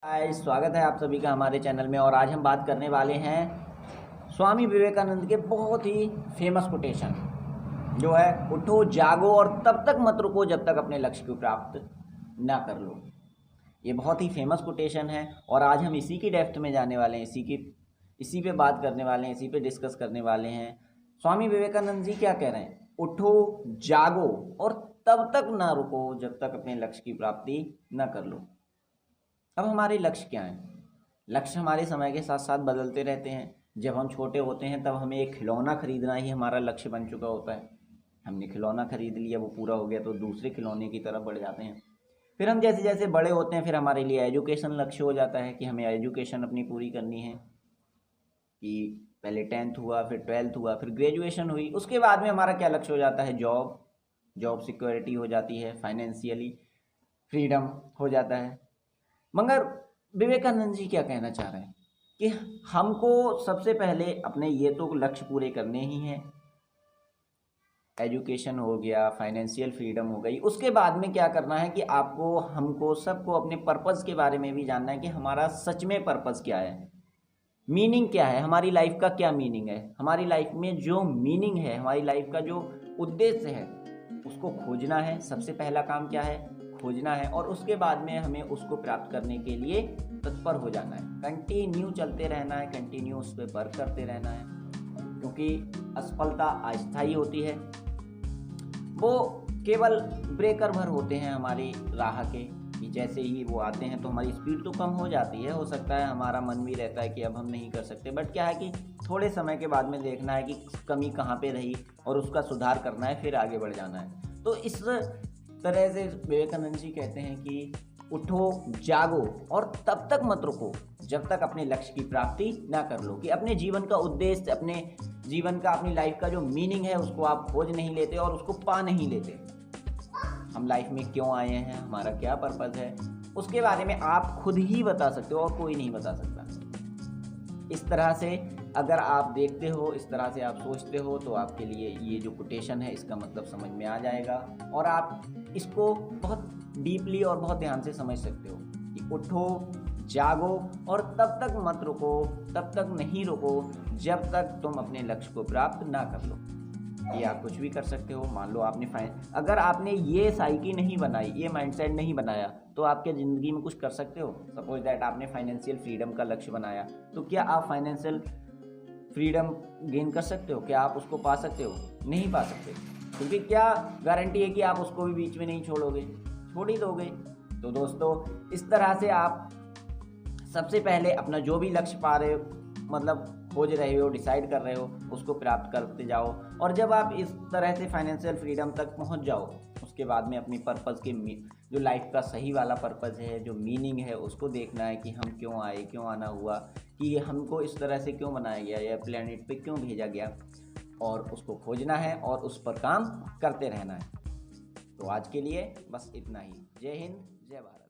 हाय, स्वागत है आप सभी का हमारे चैनल में। और आज हम बात करने वाले हैं स्वामी विवेकानंद के बहुत ही फेमस कोटेशन जो है, उठो जागो और तब तक मत रुको जब तक अपने लक्ष्य को प्राप्त ना कर लो। ये बहुत ही फेमस कोटेशन है और आज हम इसी की डेप्थ में जाने वाले हैं, इसी पे बात करने वाले हैं, इसी पे डिस्कस करने वाले हैं। स्वामी विवेकानंद जी क्या कह रहे हैं? उठो जागो और तब तक ना रुको जब तक अपने लक्ष्य की प्राप्ति ना कर लो। अब हमारे लक्ष्य क्या हैं? लक्ष्य हमारे समय के साथ साथ बदलते रहते हैं। जब हम छोटे होते हैं तब हमें एक खिलौना खरीदना ही हमारा लक्ष्य बन चुका होता है। हमने खिलौना खरीद लिया, वो पूरा हो गया तो दूसरे खिलौने की तरफ बढ़ जाते हैं। फिर हम जैसे जैसे बड़े होते हैं फिर हमारे लिए एजुकेशन लक्ष्य हो जाता है कि हमें एजुकेशन अपनी पूरी करनी है, कि पहले 10th हुआ, फिर 12th हुआ, फिर ग्रेजुएशन हुई। उसके बाद में हमारा क्या लक्ष्य हो जाता है? जॉब सिक्योरिटी हो जाती है, फाइनेंशियली फ्रीडम हो जाता है। मगर विवेकानंद जी क्या कहना चाह रहे हैं कि हमको सबसे पहले अपने ये तो लक्ष्य पूरे करने ही हैं। एजुकेशन हो गया, फाइनेंशियल फ्रीडम हो गई, उसके बाद में क्या करना है कि आपको, हमको, सबको अपने पर्पस के बारे में भी जानना है कि हमारा सच में पर्पस क्या है, मीनिंग क्या है, हमारी लाइफ का क्या मीनिंग है। हमारी लाइफ में जो मीनिंग है, हमारी लाइफ का जो उद्देश्य है, उसको खोजना है। सबसे पहला काम क्या है? खोजना है। और उसके बाद में हमें उसको प्राप्त करने के लिए तत्पर हो जाना है, कंटिन्यू चलते रहना है, कंटिन्यू उस पर वर्क करते रहना है, क्योंकि असफलता अस्थायी होती है। वो केवल ब्रेकर भर होते हैं हमारी राह के, कि जैसे ही वो आते हैं तो हमारी स्पीड तो कम हो जाती है। हो सकता है हमारा मन भी रहता है कि अब हम नहीं कर सकते, बट क्या है कि थोड़े समय के बाद में देखना है कि कमी कहाँ पे रही और उसका सुधार करना है, फिर आगे बढ़ जाना है। तो इस तरह से विवेकानंद जी कहते हैं कि उठो जागो और तब तक मत रुको जब तक अपने लक्ष्य की प्राप्ति ना कर लो। कि अपने जीवन का उद्देश्य, अपने जीवन का, अपनी लाइफ का जो मीनिंग है उसको आप खोज नहीं लेते और उसको पा नहीं लेते। हम लाइफ में क्यों आए हैं, हमारा क्या पर्पस है, उसके बारे में आप खुद ही बता सकते हो और कोई नहीं बता सकता। इस तरह से अगर आप देखते हो, इस तरह से आप सोचते हो, तो आपके लिए ये जो कोटेशन है इसका मतलब समझ में आ जाएगा और आप इसको बहुत डीपली और बहुत ध्यान से समझ सकते हो कि उठो जागो और तब तक मत रुको, तब तक नहीं रुको जब तक तुम अपने लक्ष्य को प्राप्त ना कर लो। ये आप कुछ भी कर सकते हो। मान लो आपने अगर आपने ये साइकी नहीं बनाई, ये माइंडसेट नहीं बनाया, तो आपके ज़िंदगी में कुछ कर सकते हो? सपोज दैट आपने फाइनेंशियल फ्रीडम का लक्ष्य बनाया, तो क्या आप फाइनेंशियल फ्रीडम गेन कर सकते हो? क्या आप उसको पा सकते हो? नहीं पा सकते, क्योंकि क्या गारंटी है कि आप उसको भी बीच में नहीं छोड़ोगे, छोड़ ही दोगे। तो दोस्तों, इस तरह से आप सबसे पहले अपना जो भी लक्ष्य पा रहे हो, मतलब खोज रहे हो, डिसाइड कर रहे हो, उसको प्राप्त करते जाओ। और जब आप इस तरह से फाइनेंशियल फ्रीडम तक पहुंच जाओ, उसके बाद में अपनी पर्पस के, जो लाइफ का सही वाला पर्पस है, जो मीनिंग है, उसको देखना है कि हम क्यों आए, क्यों आना हुआ, कि हमको इस तरह से क्यों बनाया गया या प्लेनेट पे क्यों भेजा गया, और उसको खोजना है और उस पर काम करते रहना है। तो आज के लिए बस इतना ही। जय हिंद, जय भारत।